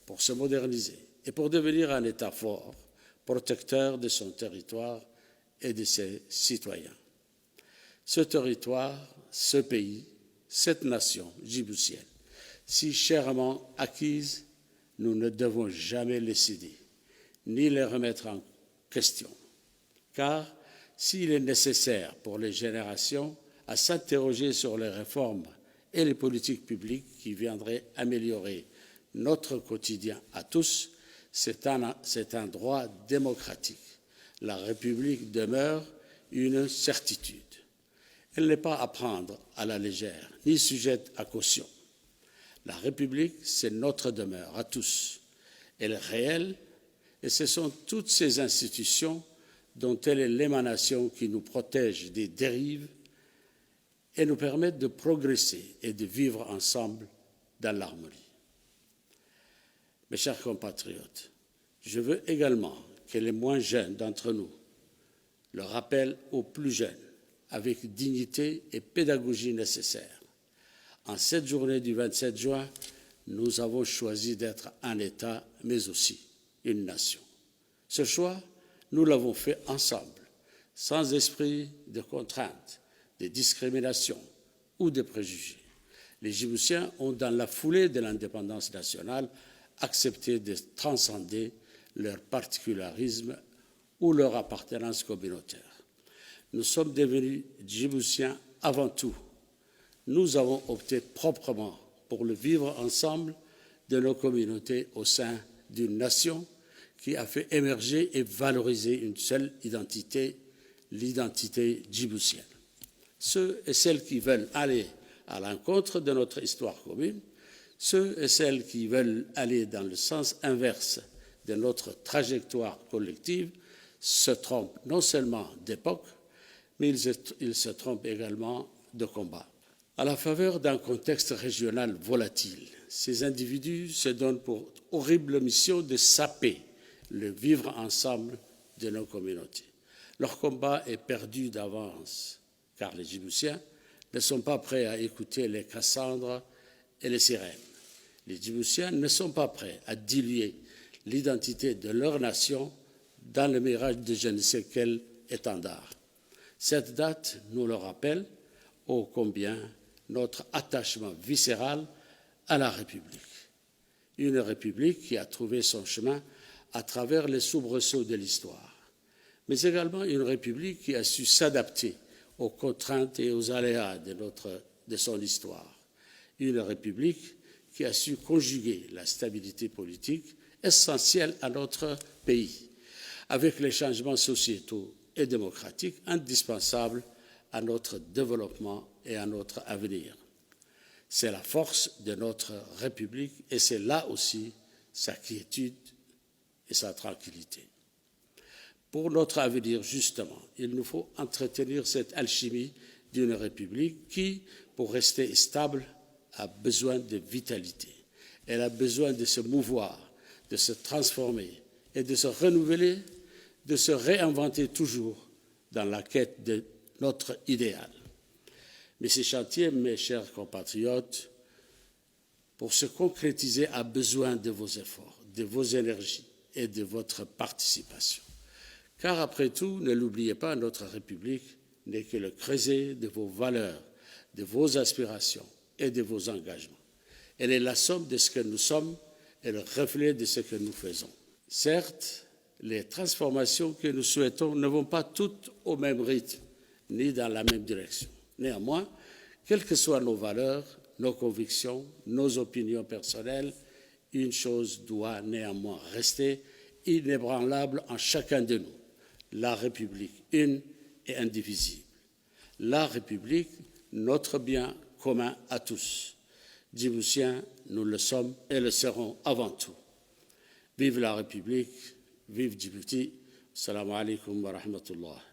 pour se moderniser et pour devenir un État fort, protecteur de son territoire et de ses citoyens. Ce territoire, ce pays, cette nation djiboutienne, si chèrement acquise, nous ne devons jamais les céder, ni les remettre en question. Car s'il est nécessaire pour les générations à s'interroger sur les réformes et les politiques publiques qui viendraient améliorer notre quotidien à tous, c'est un droit démocratique. La République demeure une certitude. Elle n'est pas à prendre à la légère, ni sujette à caution. La République, c'est notre demeure à tous. Elle est réelle et ce sont toutes ces institutions dont elle est l'émanation qui nous protègent des dérives et nous permettent de progresser et de vivre ensemble dans l'harmonie. Mes chers compatriotes, je veux également que les moins jeunes d'entre nous le rappellent aux plus jeunes avec dignité et pédagogie nécessaire. En cette journée du 27 juin, nous avons choisi d'être un État, mais aussi une nation. Ce choix, nous l'avons fait ensemble, sans esprit de contrainte, de discrimination ou de préjugés. Les Djiboutiens ont, dans la foulée de l'indépendance nationale, accepté de transcender leur particularisme ou leur appartenance communautaire. Nous sommes devenus Djiboutiens avant tout. Nous avons opté proprement pour le vivre ensemble de nos communautés au sein d'une nation qui a fait émerger et valoriser une seule identité, l'identité djiboutienne. Ceux et celles qui veulent aller à l'encontre de notre histoire commune, ceux et celles qui veulent aller dans le sens inverse de notre trajectoire collective se trompent non seulement d'époque, mais ils se trompent également de combat. À la faveur d'un contexte régional volatile, ces individus se donnent pour horrible mission de saper le vivre ensemble de nos communautés. Leur combat est perdu d'avance, car les Djiboutiens ne sont pas prêts à écouter les Cassandres et les sirènes. Les Djiboutiens ne sont pas prêts à diluer l'identité de leur nation dans le mirage de je ne sais quel étendard. Cette date nous le rappelle ô combien notre attachement viscéral à la République. Une République qui a trouvé son chemin à travers les soubresauts de l'histoire, mais également une République qui a su s'adapter aux contraintes et aux aléas de son histoire. Une République qui a su conjuguer la stabilité politique essentielle à notre pays, avec les changements sociétaux et démocratiques indispensables à notre développement et à notre avenir. C'est la force de notre République et c'est là aussi sa quiétude et sa tranquillité. Pour notre avenir, justement, il nous faut entretenir cette alchimie d'une République qui, pour rester stable, a besoin de vitalité. Elle a besoin de se mouvoir, de se transformer et de se renouveler, de se réinventer toujours dans la quête de notre idéal. Mais ces chantiers, mes chers compatriotes, pour se concrétiser, a besoin de vos efforts, de vos énergies et de votre participation. Car après tout, ne l'oubliez pas, notre République n'est que le creuset de vos valeurs, de vos aspirations et de vos engagements. Elle est la somme de ce que nous sommes et le reflet de ce que nous faisons. Certes, les transformations que nous souhaitons ne vont pas toutes au même rythme, ni dans la même direction. Néanmoins, quelles que soient nos valeurs, nos convictions, nos opinions personnelles, une chose doit néanmoins rester inébranlable en chacun de nous, la République une et indivisible. La République, notre bien commun à tous. Djiboutiens, nous le sommes et le serons avant tout. Vive la République, vive Djibouti. Assalamu alaikum wa rahmatullah.